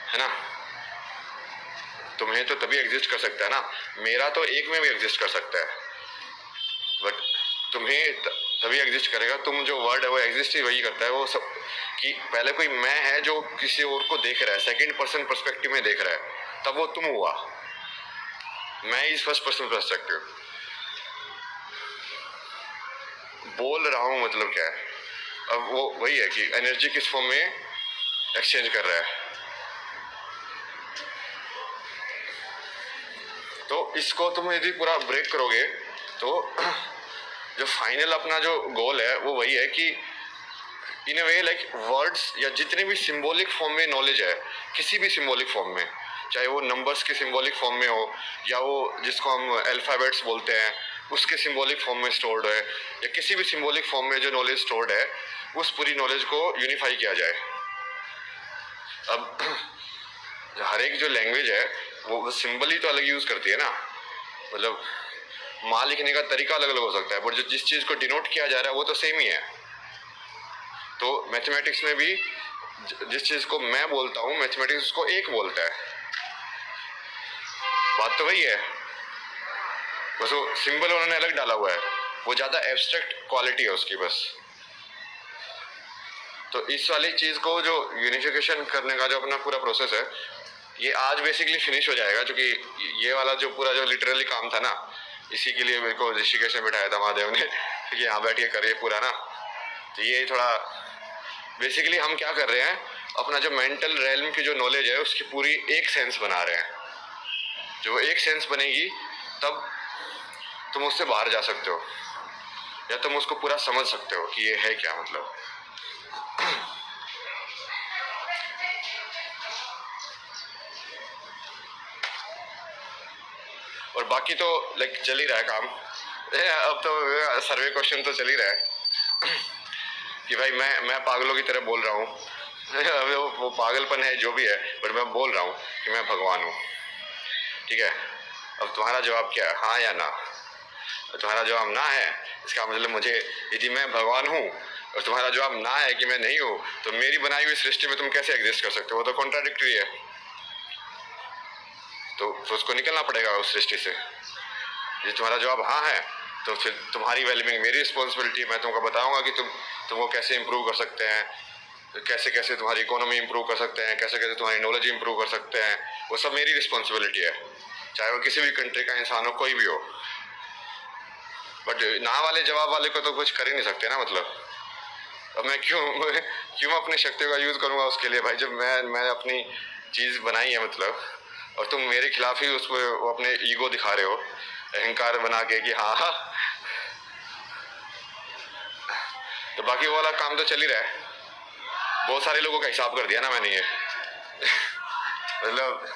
है ना। तुम्हें तो तभी एग्जिस्ट कर सकता है ना, मेरा तो एक में भी एग्जिस्ट कर सकता है, बट तुम्हें तभी एग्जिस्ट करेगा। तुम जो वर्ड है वो एग्जिस्ट ही वही करता है वो सब, कि पहले कोई मैं है जो किसी और को देख रहा है, सेकंड पर्सन पर्सपेक्टिव में देख रहा है, तब वो तुम हुआ। मैं इस फर्स्ट पर्सन पर्सपेक्टिव बोल रहा हूँ, मतलब क्या है। अब वो वही है कि एनर्जी किस फॉर्म में एक्सचेंज कर रहा है। तो इसको तुम यदि पूरा ब्रेक करोगे तो जो फाइनल अपना जो गोल है वो वही है कि इन अ वे लाइक वर्ड्स या जितने भी सिंबॉलिक फॉर्म में नॉलेज है, किसी भी सिंबॉलिक फॉर्म में, चाहे वो नंबर्स के सिंबॉलिक फॉर्म में हो या वो जिसको हम अल्फ़ाबेट्स बोलते हैं उसके सिंबॉलिक फॉर्म में स्टोर्ड है, या किसी भी सिंबॉलिक फॉर्म में जो नॉलेज स्टोर्ड है, उस पूरी नॉलेज को यूनिफाई किया जाए। अब हर एक जो लैंग्वेज है वो सिंबल ही तो अलग यूज़ करती है ना, मतलब माँ लिखने का तरीका अलग अलग हो सकता है, बट जो जिस चीज़ को डिनोट किया जा रहा है वो तो सेम ही है। तो मैथमेटिक्स में भी जिस चीज़ को मैं बोलता हूँ, मैथमेटिक्स उसको एक बोलता है, बात तो वही है, बस वो सिंबल उन्होंने अलग डाला हुआ है, वो ज़्यादा एब्स्ट्रैक्ट क्वालिटी है उसकी बस। तो इस वाली चीज़ को जो यूनिफिकेशन करने का जो अपना पूरा प्रोसेस है, ये आज बेसिकली फिनिश हो जाएगा, क्योंकि ये वाला जो पूरा जो लिटरली काम था ना, इसी के लिए मेरे को ऋषिकेश में बिठाया था महादेव ने कि यहाँ बैठ के करिए पूरा ना। तो ये थोड़ा बेसिकली हम क्या कर रहे हैं, अपना जो मेंटल रेल्म की जो नॉलेज है उसकी पूरी एक सेंस बना रहे हैं। जो एक सेंस बनेगी तब तुम उससे बाहर जा सकते हो, या तुम उसको पूरा समझ सकते हो कि ये है क्या, मतलब। और बाकी तो लाइक चल ही रहा है काम। अब तो सर्वे क्वेश्चन तो चल ही रहा है कि भाई मैं पागलों की तरह बोल रहा हूँ वो पागलपन है जो भी है, बट मैं बोल रहा हूँ कि मैं भगवान हूँ, ठीक है। अब तुम्हारा जवाब क्या है, हाँ या ना। तुम्हारा जवाब ना है, इसका मतलब मुझे, यदि मैं भगवान हूँ और तुम्हारा जवाब ना है कि मैं नहीं हूँ, तो मेरी बनाई हुई सृष्टि में तुम कैसे एग्जिस्ट कर सकते हो, वो तो कॉन्ट्राडिक्टरी है। तो उसको निकलना पड़ेगा उस सृष्टि से। यदि तुम्हारा जवाब हाँ है तो फिर तुम्हारी वेलबिंग मेरी रिस्पॉन्सिबिलिटी है, मैं तुमको बताऊंगा कि तुमको कैसे इंप्रूव कर सकते हैं, कैसे कैसे तुम्हारी इकोनॉमी इंप्रूव कर सकते हैं, कैसे कैसे तुम्हारी नॉलेज इंप्रूव कर सकते हैं, वो सब मेरी रिस्पॉन्सिबिलिटी है, चाहे वो किसी भी कंट्री का इंसान हो, कोई भी हो। बट ना वाले जवाब वाले को तो कुछ कर ही नहीं सकते ना, मतलब। अब मैं क्यों अपनी शक्तियों का यूज़ करूँगा उसके लिए भाई, जब मैं अपनी चीज़ बनाई है, मतलब। और तुम मेरे खिलाफ ही उसमें अपने ईगो दिखा रहे हो, अहंकार बना के कि हाँ हाँ। तो बाकी वो वाला काम तो चल ही रहा है। बहुत सारे लोगों का हिसाब कर दिया ना मैंने ये मतलब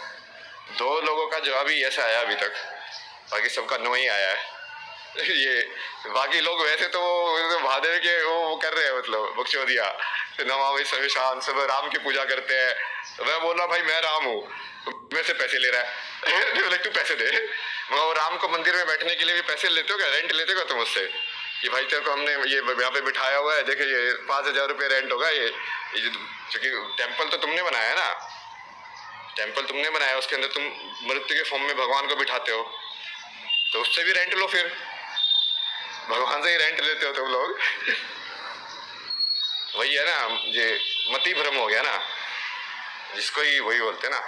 2 लोगों का जवाब ही ऐसा आया अभी तक, बाकी सबका नो ही आया है ये बाकी लोग वैसे तो महादेव के वो कर रहे हैं, मतलब बख्शोदिया नमामि सविशान, सब राम की पूजा करते हैं। तो मैं बोल रहा भाई मैं राम हूँ, मेरे से पैसे ले रहा है तू पैसे दे। मैं वो राम को मंदिर में बैठने के लिए भी पैसे लेते हो क्या, रेंट लेते हो तुम उससे, कि भाई तेरे को हमने ये यहाँ पे बिठाया हुआ है, देखिए ये 5,000 रुपये रेंट होगा, ये क्योंकि टेम्पल तो तुमने बनाया है ना, टेम्पल तुमने बनाया, उसके अंदर तुम मृत्यु के फॉर्म में भगवान को बिठाते हो, तो उससे भी रेंट लो, फिर भगवान से ही रेंट लेते हो तुम लोग वही है ना, ये मति भ्रम हो गया ना, जिसको ही वही बोलते हैं ना,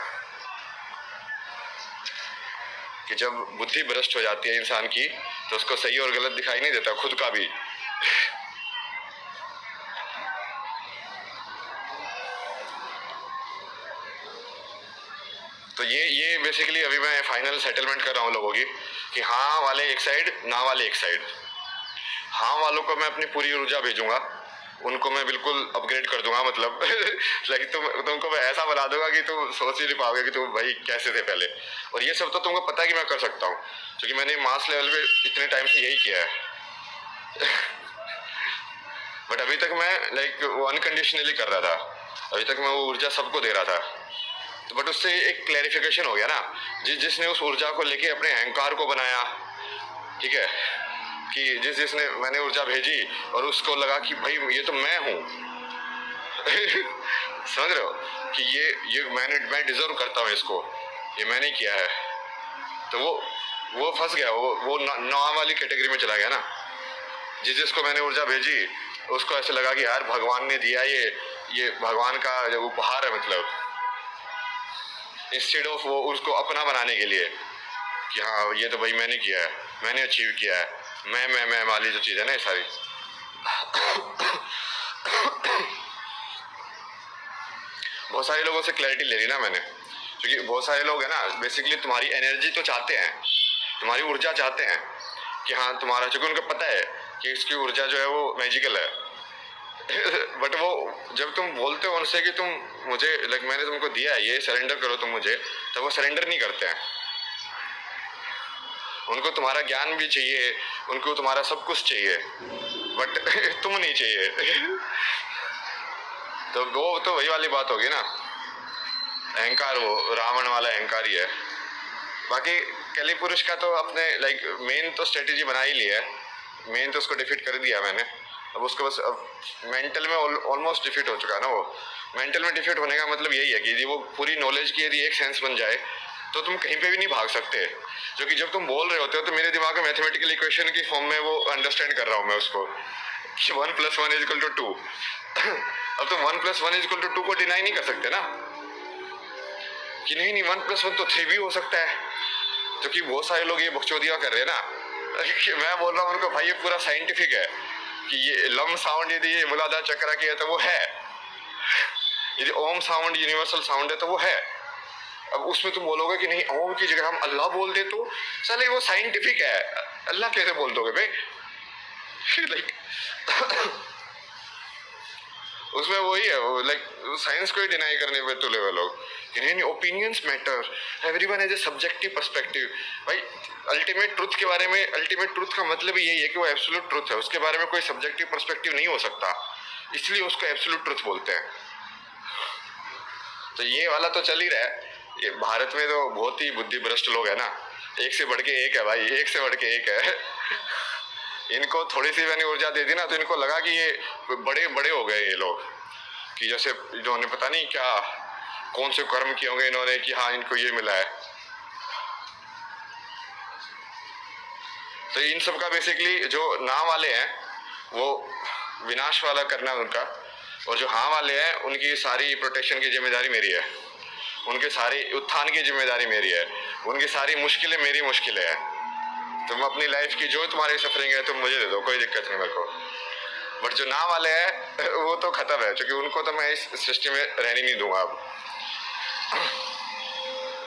कि जब बुद्धि भ्रष्ट हो जाती है इंसान की तो उसको सही और गलत दिखाई नहीं देता, खुद का भी तो ये बेसिकली अभी मैं फाइनल सेटलमेंट कर रहा हूँ लोगों की, कि हाँ वाले एक साइड, ना वाले एक साइड। हाँ वालों को मैं अपनी पूरी ऊर्जा भेजूंगा, उनको मैं बिल्कुल अपग्रेड कर दूंगा, मतलब लाइक तुमको मैं ऐसा बना दूंगा कि तुम सोच ही नहीं पाओगे कि तुम भाई कैसे थे पहले। और ये सब तो तुमको पता है कि मैं कर सकता हूँ, क्योंकि मैंने मास लेवल पे इतने टाइम से यही किया है बट अभी तक मैं लाइक वो अनकंडीशनली कर रहा था, अभी तक मैं वो ऊर्जा सबको दे रहा था। तो बट उससे एक क्लैरिफिकेशन हो गया ना, जिसने उस ऊर्जा को लेके अपने अहंकार को बनाया, ठीक है, कि जिसने मैंने ऊर्जा भेजी और उसको लगा कि भाई ये तो मैं हूँ, समझ रहे हो कि ये मैं डिजर्व करता हूँ इसको, ये मैंने किया है। तो वो फंस गया, वो नौ वाली कैटेगरी में चला गया ना। जिसको मैंने ऊर्जा भेजी उसको ऐसे लगा कि यार भगवान ने दिया, ये भगवान का उपहार है, मतलब इंस्टेड ऑफ वो उसको अपना बनाने के लिए कि हाँ ये तो भाई मैंने किया है, मैंने अचीव किया है, मैं वाली जो चीज़ है ना ये सारी। बहुत सारे लोगों से क्लैरिटी ले ली ना मैंने, क्योंकि बहुत सारे लोग हैं ना बेसिकली तुम्हारी एनर्जी तो चाहते हैं, तुम्हारी ऊर्जा चाहते हैं कि हाँ तुम्हारा, क्योंकि उनको पता है कि इसकी ऊर्जा जो है वो मैजिकल है। बट वो जब तुम बोलते हो उनसे कि तुम मुझे मैंने तुमको दिया है ये, सरेंडर करो तुम मुझे, तो वो सरेंडर नहीं करते हैं। उनको तुम्हारा ज्ञान भी चाहिए, उनको तुम्हारा सब कुछ चाहिए, बट तुम नहीं चाहिए। तो वो तो वही वाली बात होगी ना, अहंकार, वो रावण वाला अहंकार ही है। बाकी कली पुरुष का तो अपने मेन तो स्ट्रेटेजी बना ही लिया है, मेन तो उसको डिफीट कर दिया मैंने। अब उसको बस अब मेंटल में ऑलमोस्ट डिफीट हो चुका है ना। वो मेंटल में डिफीट होने का मतलब यही है कि यदि वो पूरी नॉलेज की यदि एक सेंस बन जाए तो तुम कहीं पे भी नहीं भाग सकते। जो कि जब तुम बोल रहे होते हो तो मेरे दिमाग में मैथमेटिकल इक्वेशन की फॉर्म में वो अंडरस्टैंड कर रहा हूँ मैं उसको कि 1 + 1 = 2। अब तुम 1 + 1 = 2 को डिनाई नहीं कर सकते ना कि नहीं 1 + 1 तो 3 भी हो सकता है। जो कि बहुत सारे लोग ये बकचोदियां कर रहे हैं ना। मैं बोल रहा हूँ उनको भाई ये पूरा साइंटिफिक है कि ये लम साउंड यदि ये मूलाधार चक्र की है तो वो है, यदि ओम साउंड यूनिवर्सल साउंड है तो वो है। अब उसमें तुम बोलोगे कि नहीं ओम की जगह हम अल्लाह बोल दे तो चले, वो साइंटिफिक है, अल्लाह कैसे बोल दोगे भाई? उसमें वही है, वो साइंस को ही डिनाई करने पे तुले हुए लोग कि नहीं opinions matter, everyone has a subjective perspective. भाई अल्टीमेट ट्रुथ के बारे में, अल्टीमेट ट्रुथ का मतलब ही यही है कि वो एब्सोल्यूट ट्रुथ है, उसके बारे में कोई सब्जेक्टिव पर्सपेक्टिव नहीं हो सकता, इसलिए उसको एब्सोल्यूट ट्रुथ बोलते हैं। तो ये वाला तो चल ही रहा है। ये भारत में तो बहुत ही बुद्धि भ्रष्ट लोग है ना, एक से बढ़ के एक है भाई, एक से बढ़ के एक है। इनको थोड़ी सी मैंने ऊर्जा दे दी ना तो इनको लगा कि ये बड़े बड़े हो गए ये लोग, कि जैसे इन्होंने पता नहीं क्या कौन से कर्म किए होंगे इन्होंने कि हाँ इनको ये मिला है। तो इन सब का बेसिकली जो नाम वाले हैं वो विनाश वाला करना उनका, और जो हाँ वाले हैं उनकी सारी प्रोटेक्शन की जिम्मेदारी मेरी है, उनके सारी उत्थान की जिम्मेदारी मेरी है, उनकी सारी मुश्किलें मेरी मुश्किलें हैं। तुम अपनी लाइफ की जो तुम्हारी सफरिंग है तुम मुझे दे दो, कोई दिक्कत नहीं मेरे को। बट जो नाम वाले हैं वो तो खत्म है, क्योंकि उनको तो मैं इस सृष्टि में रहने नहीं दूंगा अब।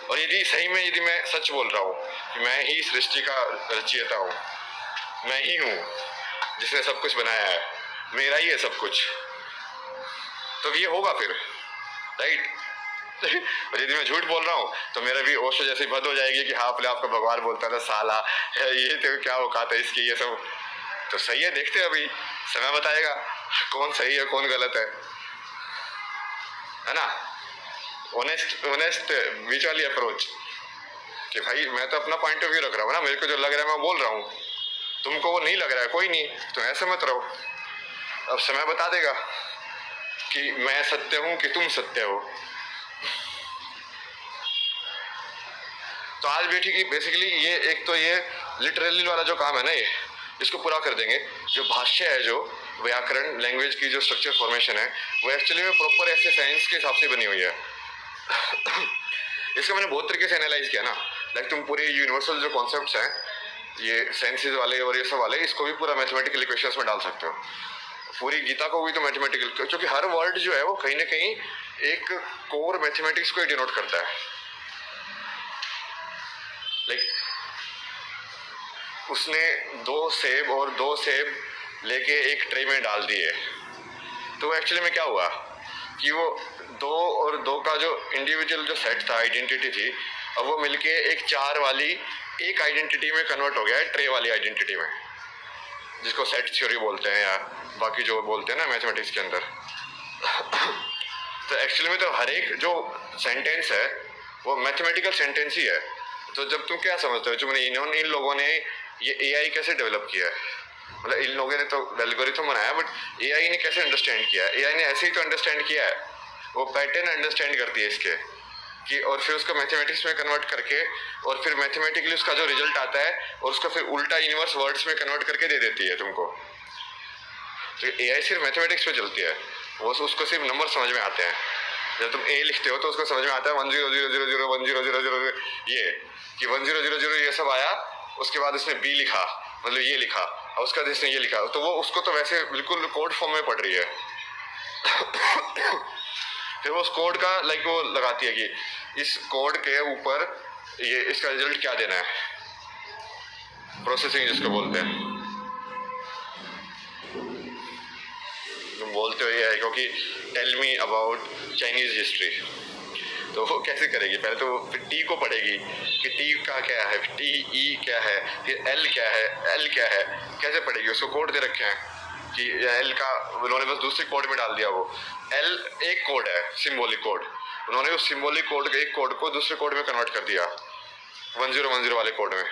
और यदि सही में यदि मैं सच बोल रहा हूँ कि मैं ही सृष्टि का रचयिता हूँ, मैं ही हूँ जिसने सब कुछ बनाया है, मेरा ही है सब कुछ, तो ये होगा फिर, राइट? और यदि मैं झूठ बोल रहा हूँ तो मेरा भी ओशो जैसी बद हो जाएगी कि हाँ अपने आपको भगवान बोलता था साला, ये तो क्या औकात है इसकी, ये सब तो सही है। देखते हैं अभी समय बताएगा कौन सही है कौन गलत है ना। ऑनेस्ट बीच वाली अप्रोच कि भाई मैं तो अपना पॉइंट ऑफ व्यू रख रहा हूँ ना, मेरे को जो लग रहा है मैं बोल रहा हूँ, तुमको वो नहीं लग रहा है कोई नहीं, तो ऐसे मत रहो। अब समय बता देगा कि मैं सत्य हूँ कि तुम सत्य हो। तो आज बैठी की बेसिकली ये एक तो ये लिटरली वाला जो काम है ना, ये इसको पूरा कर देंगे। जो भाष्य है, जो व्याकरण लैंग्वेज की जो स्ट्रक्चर फॉर्मेशन है वो एक्चुअली में प्रॉपर ऐसे साइंस के हिसाब से बनी हुई है। इसको मैंने बहुत तरीके से एनालाइज किया ना, लाइक तुम पूरे यूनिवर्सल जो कॉन्सेप्ट्स हैं ये साइंसेज वाले और ये सब वाले, इसको भी पूरा मैथमेटिकल इक्वेशंस में डाल सकते हो। पूरी गीता को भी तो मैथमेटिकल, क्योंकि हर वर्ड जो है वो कहीं ना कहीं एक कोर मैथमेटिक्स को ही डिनोट करता है। लाइक उसने 2 सेब और 2 सेब लेके एक ट्रे में डाल दिए, तो एक्चुअली में क्या हुआ कि वो 2 और 2 का जो इंडिविजुअल जो सेट था, आइडेंटिटी थी, अब वो मिलके एक 4 वाली एक आइडेंटिटी में कन्वर्ट हो गया है, ट्रे वाली आइडेंटिटी में, जिसको सेट थ्योरी बोलते हैं या बाकी जो बोलते हैं ना मैथमेटिक्स के अंदर। तो एक्चुअली में तो हर एक जो सेंटेंस है वो मैथमेटिकल सेंटेंस ही है। तो जब तुम क्या समझते हो, इन लोगों ने ये एआई कैसे डेवलप किया है, मतलब इन लोगों ने तो एल्गोरिथम बनाया, बट एआई ने कैसे अंडरस्टैंड किया है? एआई ने ऐसे ही तो अंडरस्टैंड किया है, वो पैटर्न अंडरस्टैंड करती है इसके कि, और फिर उसको मैथमेटिक्स में कन्वर्ट करके, और फिर मैथमेटिकली उसका जो रिजल्ट आता है और उसको फिर उल्टा इनवर्स वर्ड्स में कन्वर्ट करके दे देती है तुमको। तो एआई सिर्फ मैथमेटिक्स पे चलती है, वो उसको सिर्फ नंबर समझ में आते हैं। जब तुम ए लिखते हो तो उसको समझ में आता है 100010001000 ये कि 1000 ये सब आया, उसके बाद उसने बी लिखा, मतलब ये लिखा, और उसका इसने ये लिखा, तो वो उसको तो वैसे बिल्कुल कोड फॉर्म में पढ़ रही है। फिर वो उस कोड का लाइक वो लगाती है कि इस कोड के ऊपर ये इसका रिजल्ट क्या देना है, प्रोसेसिंग जिसको बोलते हैं। तुम बोलते हो ये है क्योंकि tell me about Chinese history, तो वो कैसे करेगी? पहले तो फिर टी को पढ़ेगी कि टी का क्या है, टी ई क्या है, फिर एल क्या है, एल क्या है, कैसे पढ़ेगी? उसको कोड दे रखे हैं कि एल का उन्होंने बस दूसरे कोड में डाल दिया। वो एल एक कोड है, सिंबॉलिक कोड, उन्होंने उस सिंबॉलिक कोड के एक कोड को दूसरे कोड में कन्वर्ट कर दिया 1010 वाले कोड में,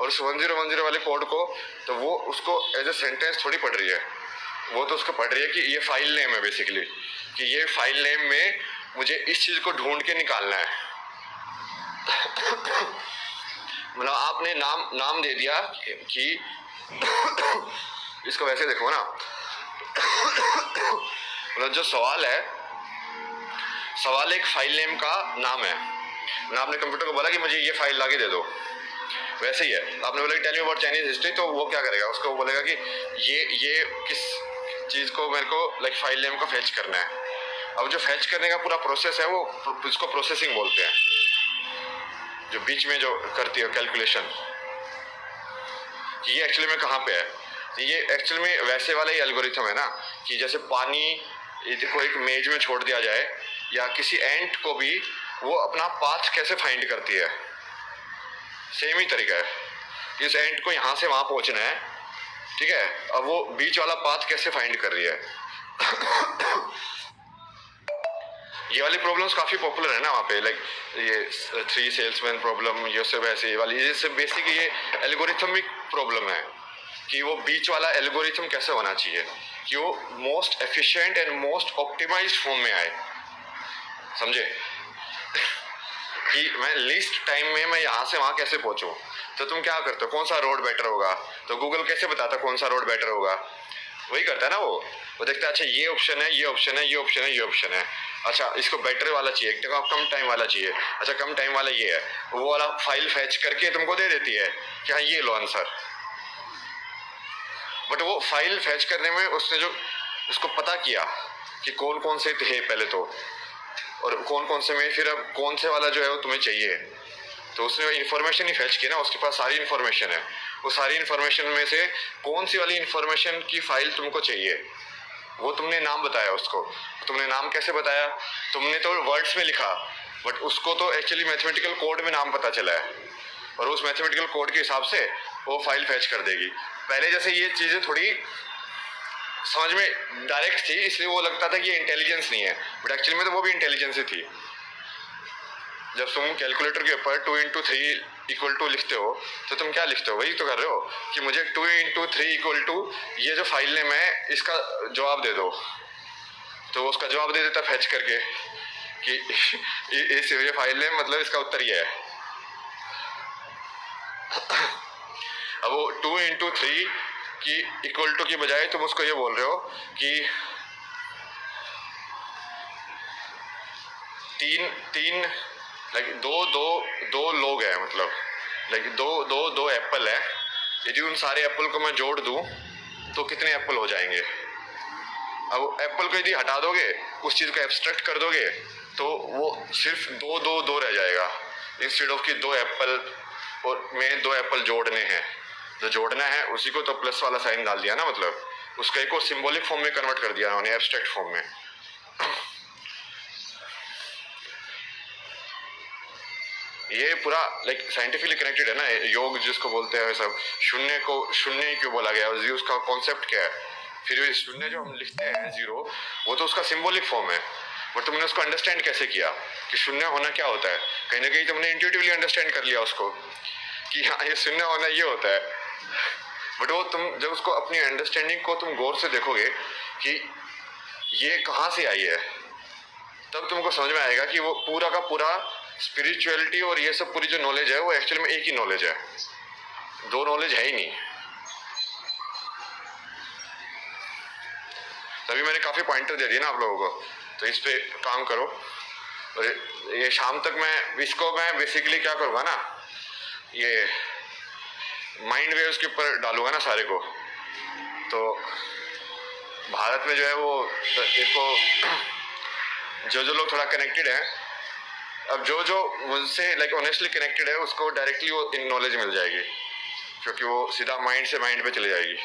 और उस 1010 वाले कोड को तो वो उसको एज ए सेंटेंस थोड़ी पढ़ रही है, वो तो उसको पढ़ रही है कि ये फाइल नेम है बेसिकली, कि ये फाइल नेम में मुझे इस चीज को ढूंढ के निकालना है। मतलब आपने नाम दे दिया कि इसको वैसे देखो ना, मतलब जो सवाल है, सवाल एक फाइल नेम का नाम है ना, आपने कंप्यूटर को बोला कि मुझे ये फाइल लाके दे दो, वैसे ही है। आपने बोला tell me about Chinese history, तो वो क्या करेगा? उसको बोलेगा कि ये किस चीज को मेरे को लाइक फाइल नेम को फेच करना है। अब जो फेच करने का पूरा प्रोसेस है वो उसको प्रोसेसिंग बोलते हैं, जो बीच में जो करती है कैलकुलेशन, ये एक्चुअली में कहाँ पे है। ये एक्चुअली में वैसे वाला ही एल्गोरिथम है ना, कि जैसे पानी को एक मेज में छोड़ दिया जाए, या किसी एंट को भी वो अपना पाथ कैसे फाइंड करती है, सेम ही तरीका है। इस एंट को यहाँ से वहां पहुंचना है, ठीक है, अब वो बीच वाला पाथ कैसे फाइंड कर रही है। ये वाली प्रॉब्लम्स काफी पॉपुलर है ना वहाँ पे, लाइक ये 3 सेल्समैन प्रॉब्लम, ये सब ऐसे वाली, ये सब बेसिक ये एल्गोरिथमिक प्रॉब्लम है कि वो बीच वाला एल्गोरिथम कैसे होना चाहिए कि वो most efficient and most optimised form में आए, समझे? कि मैं लीस्ट टाइम में मैं यहाँ से वहाँ कैसे पहुंचूं। तो तुम क्या करते हो, कौन सा रोड बेटर होगा, तो गूगल कैसे बताता कौन सा रोड बेटर होगा? वही करता है ना वो देखता है अच्छा ये ऑप्शन है, ये ऑप्शन है, ये ऑप्शन है, ये ऑप्शन है, अच्छा इसको बेटर वाला चाहिए, कम टाइम वाला चाहिए, अच्छा कम टाइम वाला ये है, वो वाला फाइल फैच करके तुमको दे देती है कि हाँ ये लो आंसर। बट वो फाइल फैच करने में उसने जो उसको पता किया कि कौन कौन से थे पहले तो, और कौन कौन से में फिर अब कौन से वाला जो है वो तुम्हें चाहिए, तो उसने इन्फॉर्मेशन ही फैच की ना, उसके पास सारी इन्फॉर्मेशन है, वो सारी इन्फॉर्मेशन में से कौन सी वाली इन्फॉर्मेशन की फाइल तुमको चाहिए, वो तुमने नाम बताया उसको। तुमने नाम कैसे बताया? तुमने तो वर्ड्स में लिखा, बट उसको तो एक्चुअली मैथमेटिकल कोड में नाम पता चला है, और उस मैथमेटिकल कोड के हिसाब से वो फाइल फैच कर देगी। पहले जैसे ये चीज़ें थोड़ी समझ में डायरेक्ट थी, इसलिए वो लगता था कि ये इंटेलिजेंस नहीं है, बट एक्चुअली में तो वो भी इंटेलिजेंस ही थी। जब तुम कैलकुलेटर के ऊपर 2 × 3 = 2 लिखते हो, तो तुम क्या लिखते हो? वही तो कर रहे हो कि मुझे 2 × 3 = ये जो फाइल नेम है इसका जवाब दे दो, तो वो उसका जवाब दे देता फैच करके कि इस ये फाइल नेम मतलब इसका उत्तर ये है। अब वो 2 × 3 की = की बजाय तुम उसको ये बोल रहे हो कि तीन लाइक दो लोग हैं, मतलब लाइक दो एप्पल है, यदि उन सारे एप्पल को मैं जोड़ दूं तो कितने एप्पल हो जाएंगे? अब एप्पल को यदि हटा दोगे, उस चीज को एब्स्ट्रैक्ट कर दोगे, तो वो सिर्फ दो रह जाएगा, इंस्टेड ऑफ कि 2 एप्पल और में 2 एप्पल जोड़ने हैं। जो जोड़ना है उसी को तो प्लस वाला साइन डाल दिया ना, मतलब उसका एक और सिंबॉलिक फॉर्म में कन्वर्ट कर दिया उन्होंने, एब्स्ट्रैक्ट फॉर्म में। ये पूरा लाइक साइंटिफिकली कनेक्टेड है ना, योग जिसको बोलते हैं सब, शून्य को शून्य ही क्यों बोला गया, उसका कॉन्सेप्ट क्या है? फिर ये शून्य जो हम लिखते हैं 0, वो तो उसका सिंबॉलिक फॉर्म है, बट तुमने उसको अंडरस्टैंड कैसे किया कि शून्य होना क्या होता है? कहीं ना कहीं तुमने इंट्यूटिवली अंडरस्टैंड कर लिया उसको कि हाँ ये शून्य होना ये होता है। बट वो तुम जब उसको अपनी अंडरस्टैंडिंग को तुम गौर से देखोगे कि ये कहाँ से आई है, तब तुमको समझ में आएगा कि वो पूरा का पूरा स्पिरिचुअलिटी और ये सब पूरी जो नॉलेज है वो एक्चुअली में एक ही नॉलेज है, दो नॉलेज है ही नहीं। तभी मैंने काफी पॉइंटर दे दिए ना आप लोगों को, तो इस पे काम करो। और ये शाम तक मैं बेसिकली क्या करूँगा ना, ये माइंड वेव्स के ऊपर डालूंगा ना सारे को। तो भारत में जो है वो देखो, जो लोग थोड़ा कनेक्टेड है, अब जो मुझसे लाइक ऑनेस्टली कनेक्टेड है उसको डायरेक्टली वो इन नॉलेज मिल जाएगी, क्योंकि वो सीधा माइंड से माइंड पे चली जाएगी।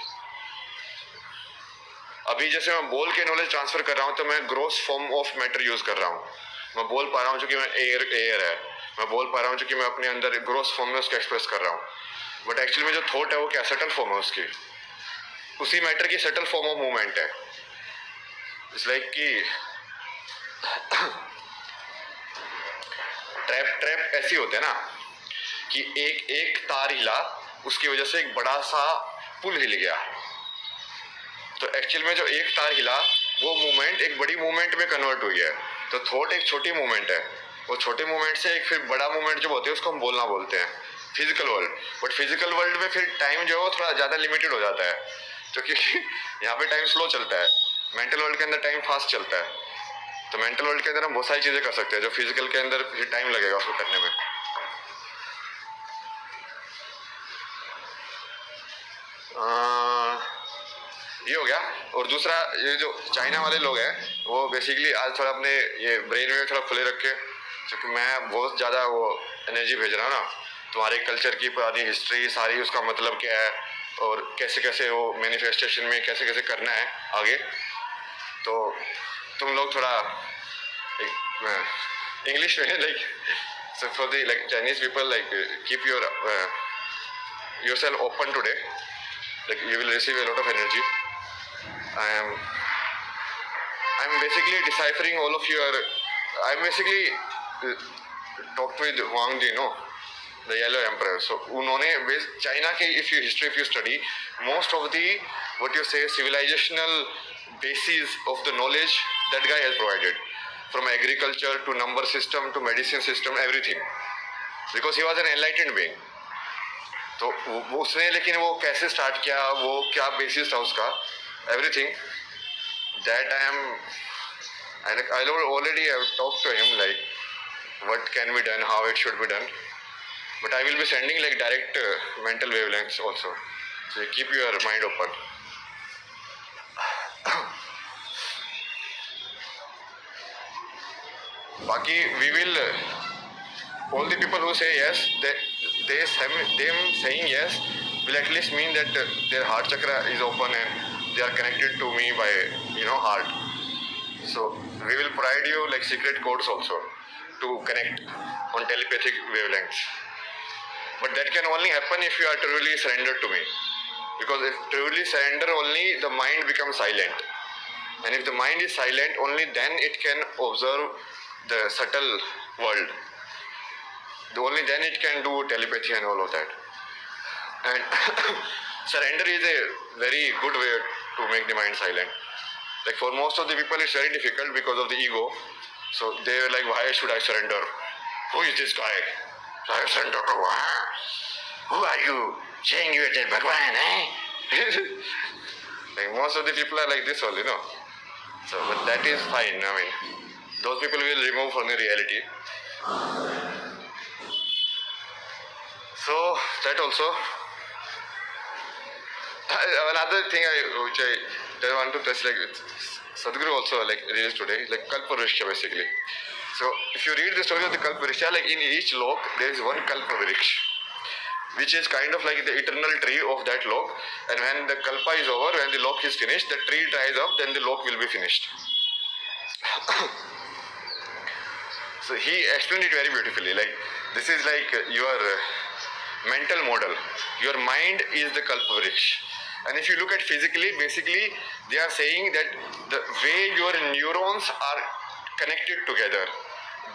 अभी जैसे मैं बोल के नॉलेज ट्रांसफर कर रहा हूँ तो मैं gross form of matter use कर रहा हूँ। मैं बोल पा रहा हूँ क्योंकि मैं एयर है, मैं बोल पा रहा हूँ क्योंकि मैं अपने अंदर ग्रोस फॉर्म में उसको एक्सप्रेस कर रहा हूँ। बट एक्चुअली में जो थॉट है वो क्या सटल फॉर्म है उसकी, उसी मैटर की सटल फॉर्म ऑफ मूवमेंट है। इट्स लाइक कि ट्रैप ऐसी होते हैं ना कि एक तार हिला, उसकी वजह से एक बड़ा सा पुल हिल गया। तो एक्चुअल में जो एक तार हिला वो मूवमेंट एक बड़ी मूवमेंट में कन्वर्ट हुई है। तो थॉट एक छोटी मूवमेंट है, वो छोटे मूवमेंट से एक फिर बड़ा मूवमेंट जो होते हैं उसको हम बोलना बोलते हैं physical world. But physical world में फिर टाइम जो है वो थोड़ा ज़्यादा लिमिटेड हो जाता है, क्योंकि यहाँ पे टाइम स्लो चलता है। मेंटल वर्ल्ड के अंदर टाइम फास्ट चलता है। तो मेंटल वर्ल्ड के अंदर हम बहुत सारी चीज़ें कर सकते हैं जो फिजिकल के अंदर फिर टाइम लगेगा उसको करने में। ये हो गया। और दूसरा, ये जो चाइना वाले लोग हैं वो बेसिकली आज थोड़ा अपने ये ब्रेन में थोड़ा खुले रखे, क्योंकि मैं बहुत ज़्यादा वो एनर्जी भेज रहा हूँ ना तुम्हारे कल्चर की पुरानी हिस्ट्री सारी, उसका मतलब क्या है और कैसे कैसे वो मैनिफेस्टेशन में कैसे कैसे करना है आगे। तो तुम लोग थोड़ा इंग्लिश में like so for the like Chinese people, like keep your yourself open today, like you will receive a lot of energy. I'm basically deciphering all of your, I'm basically talked with Huang Di, no, the Yellow Emperor. So उन्होंने China के if you study, most of the what you say civilizational basis of the knowledge that guy has provided, from agriculture to number system to medicine system, everything, because he was an enlightened being. तो उसने लेकिन वो कैसे start किया, वो क्या basis था उसका, everything that I already have talked to him like what can be done, how it should be done. But I will be sending like direct mental wavelengths also, so keep your mind open. Baki, we will all the people who say yes, them saying yes will at least mean that their heart chakra is open and they are connected to me by heart. So we will provide you like secret codes also to connect on telepathic wavelengths. But that can only happen if you are truly surrendered to me, because if truly surrender, only the mind becomes silent, and if the mind is silent, only then it can observe the subtle world. Only then it can do telepathy and all of that. And surrender is a very good way to make the mind silent. Like for most of the people it's very difficult because of the ego. So they were like, why should I surrender? Who is this guy? I surrender to who are you? Saying you are the Bhagwan, eh? Like most of the people are like this only, So but that is fine. I mean, those people will remove from the reality. So that also. Another thing which I want to touch, like Sadhguru also like released today, like Kalpavriksha basically. So if you read the story of the Kalpavriksha, like in each lok there is one Kalpavriksha, which is kind of like the eternal tree of that lok. And when the kalpa is over, when the lok is finished, the tree dries up, then the lok will be finished. So he explained it very beautifully. Like this is like your mental model. Your mind is the Kalpavriksha. And if you look at physically, basically they are saying that the way your neurons are connected together,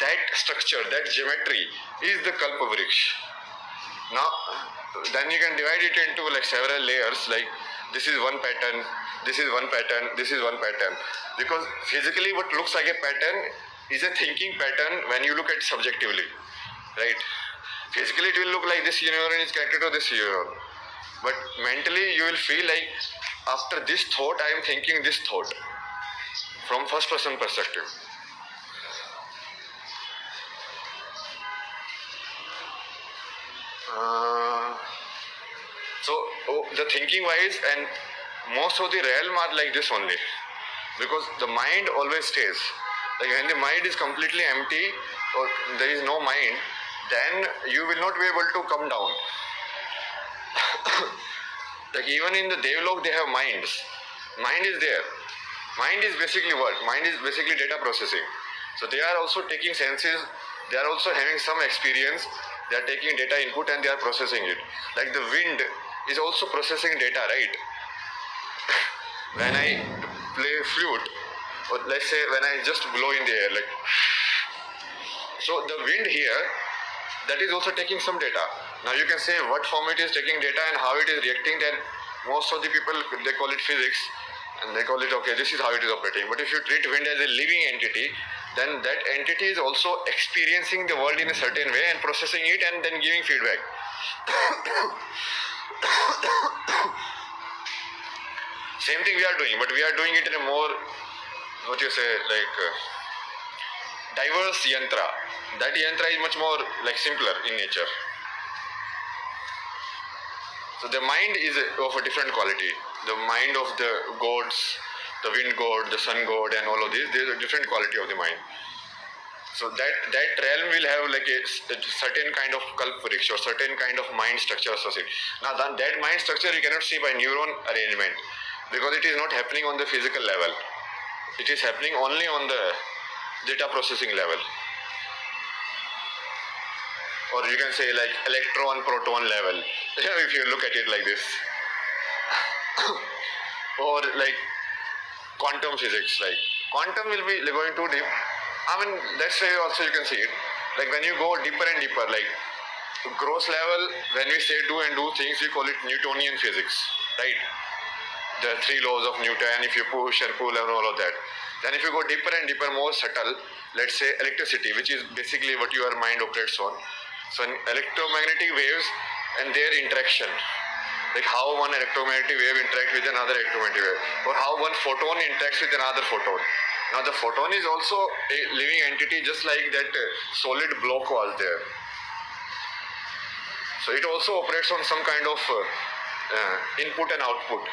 that structure, that geometry is the Kalpavriksha. Now, then you can divide it into like several layers, like this is one pattern, this is one pattern, this is one pattern. Because physically what looks like a pattern is a thinking pattern when you look at subjectively, right? Physically it will look like this neuron is connected to this neuron. But mentally you will feel like after this thought I am thinking this thought from first person perspective. Uh, so the thinking wise and most of the realm are like this only, because the mind always stays. Like when the mind is completely empty or there is no mind, then you will not be able to come down. Like even in the Devlok they have minds. Mind is there. Mind is basically what? Mind is basically data processing. So they are also taking senses, they are also having some experience, they are taking data input and they are processing it. Like the wind is also processing data, right? When I play flute, or let's say when I just blow in the air, like, so the wind here, that is also taking some data. Now you can say what form it is taking data and how it is reacting, then most of the people, they call it physics and they call it, okay, this is how it is operating. But if you treat wind as a living entity, then that entity is also experiencing the world in a certain way and processing it and then giving feedback. Same thing we are doing, but we are doing it in a more, what you say, like diverse yantra. That yantra is much more like simpler in nature. So the mind is of a different quality. The mind of the gods, the wind god, the sun god, and all of this, there is a different quality of the mind. So that realm will have like a certain kind of kalpvriksha or certain kind of mind structure associated. Now that mind structure you cannot see by neuron arrangement, because it is not happening on the physical level. It is happening only on the data processing level. Or you can say like electron proton level, if you look at it like this. Or like quantum physics, like quantum will be going too deep. I mean, that's why also you can see it. Like when you go deeper and deeper, like gross level, when we say do and do things, we call it Newtonian physics, right? The three laws of Newton, if you push and pull and all of that. Then if you go deeper and deeper, more subtle, let's say electricity, which is basically what your mind operates on. So electromagnetic waves and their interaction, like how one electromagnetic wave interacts with another electromagnetic wave, or how one photon interacts with another photon. Now the photon is also a living entity, just like that solid block was there. So it also operates on some kind of input and output.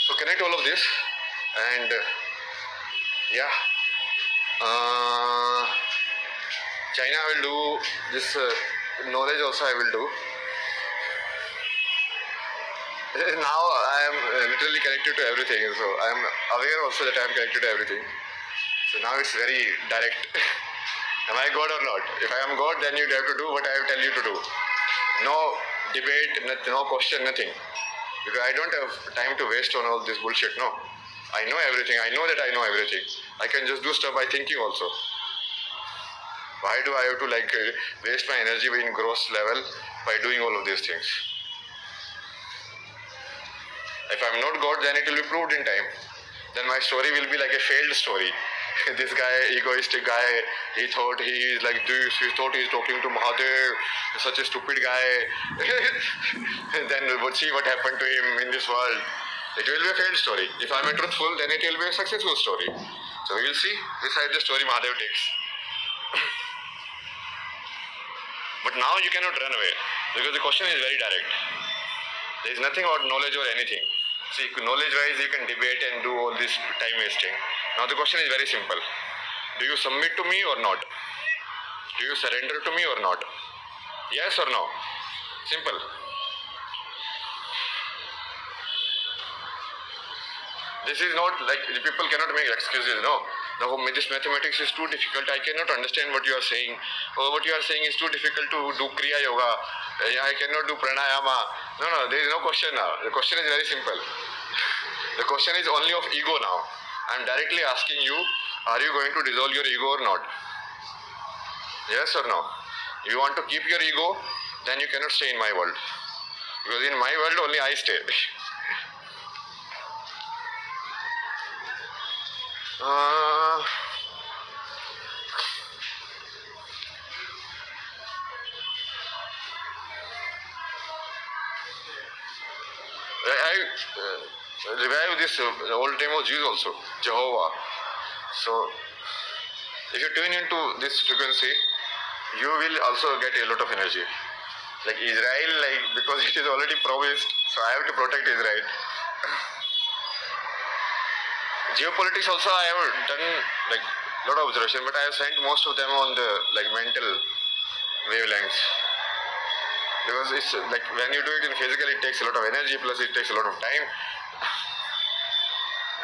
So connect all of this, and yeah, China will do this, knowledge also I will do. Now I am literally connected to everything, so I am aware also that I am connected to everything. So now it's very direct. Am I God or not? If I am God, then you have to do what I have tell you to do. No debate, no question, nothing. Because I don't have time to waste on all this bullshit, no. I know everything. I know that I know everything. I can just do stuff by thinking also. Why do I have to like waste my energy in gross level by doing all of these things? If I'm not God, then it will be proved in time. Then my story will be like a failed story. This guy, egoistic guy, he thought he is like this, he thought he is talking to Mahadev, such a stupid guy. Then we'll see what happened to him in this world. It will be a failed story. If I'm a truthful, then it will be a successful story. So we will see which side the story Mahadev takes. But now you cannot run away, because the question is very direct. There is nothing about knowledge or anything. See, knowledge-wise you can debate and do all this time wasting. Now the question is very simple. Do you submit to me or not? Do you surrender to me or not? Yes or no? Simple. This is not like people cannot make excuses, no. No, this mathematics is too difficult. I cannot understand what you are saying. Or what you are saying is too difficult to do Kriya Yoga. I cannot do Pranayama. No, there is no question now. The question is very simple. The question is only of ego now. I'm directly asking you, are you going to dissolve your ego or not? Yes or no? You want to keep your ego, then you cannot stay in my world. Because in my world only I stay. uh, I revive this old name of Jesus also, Jehovah. So if you tune into this frequency, you will also get a lot of energy. Like Israel, like because it is already promised, so I have to protect Israel. Geopolitics also I have done like lot of observation, but I have sent most of them on the like mental wavelengths. Because it's like when you do it in physical, it takes a lot of energy, plus it takes a lot of time.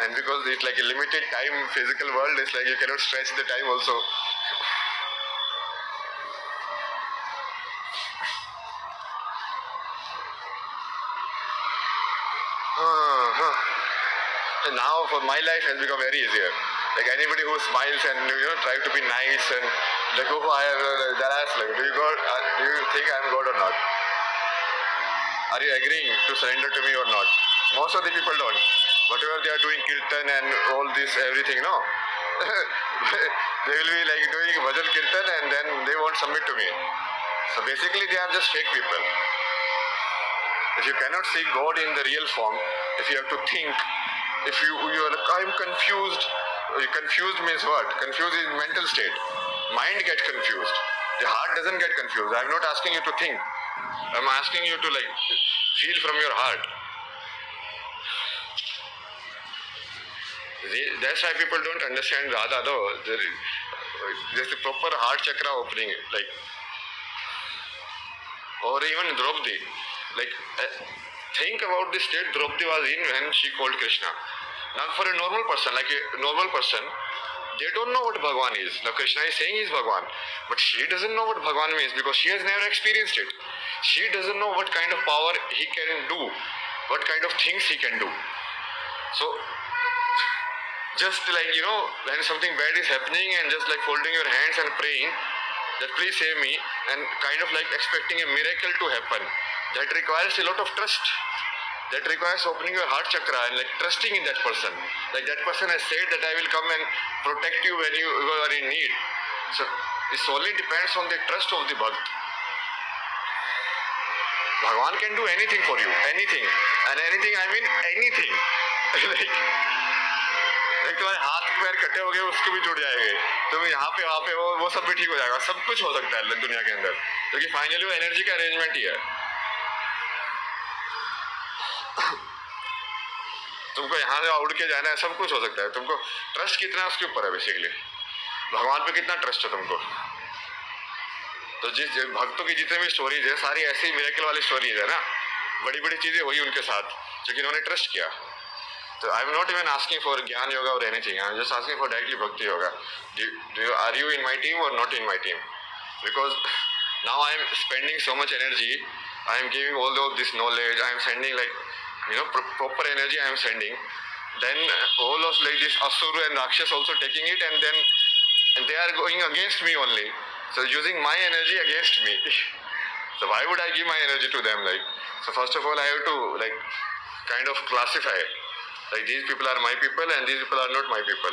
And because it's like a limited time physical world, it's like you cannot stretch the time also. And now for my life has become very easier. Like anybody who smiles and try to be nice and like oh they'll ask like do you think I'm God or not? Are you agreeing to surrender to me or not? Most of the people don't. Whatever they are doing kirtan and all this everything, no. They will be like doing bhajan kirtan and then they won't submit to me. So basically they are just fake people. If you cannot see God in the real form, if you have to think, if you are like, I'm confused. Confused means what? Confused is mental state. Mind gets confused. The heart doesn't get confused. I'm not asking you to think. I'm asking you to like feel from your heart. That's why people don't understand Radha though. There's a proper heart chakra opening, like, or even Draupadi. Like, think about the state Draupadi was in when she called Krishna. Now, for a normal person, like a normal person, they don't know what Bhagwan is. Now, Krishna is saying he's Bhagwan, but she doesn't know what Bhagwan means because she has never experienced it. She doesn't know what kind of power he can do, what kind of things he can do. So, just like, when something bad is happening and just like folding your hands and praying, that please save me, and kind of like expecting a miracle to happen, that requires a lot of trust. That requires opening your heart chakra and like trusting in that person. Like that person has said that I will come and protect you when you are in need. So it solely depends on the trust of the Bhakt. Bhagwan can do anything for you, anything. And anything, I mean anything. like तुम्हारे हाथ पैर कटे हो गए उसको भी जुड़ जाएंगे, तुम यहाँ पे वहाँ पे वो सब भी ठीक हो जाएगा, सब कुछ हो सकता है दुनिया के अंदर, क्योंकि फाइनली वो एनर्जी का अरेंजमेंट ही है. तुमको यहाँ से उड़ के जाना है, सब कुछ हो सकता है. तुमको ट्रस्ट कितना उसके ऊपर है बेसिकली. भगवान पे कितना ट्रस्ट है तुमको. तो जिस भक्तों की जितने भी स्टोरीज है सारी ऐसी मिरेकल वाली स्टोरीज है ना, बड़ी बड़ी चीजें हुई उनके साथ क्योंकि उन्होंने ट्रस्ट किया. So I'm not even asking for Gyan Yoga or anything. I'm just asking for directly Bhakti Yoga. Are you in my team or not in my team? Because now I'm spending so much energy. I'm giving all of this knowledge. I'm sending like, proper energy I'm sending. Then all of like this Asura and Rakshas also taking it and they are going against me only. So using my energy against me. So why would I give my energy to them? Like, so first of all I have to like kind of classify. Like these people are my people and these people are not my people.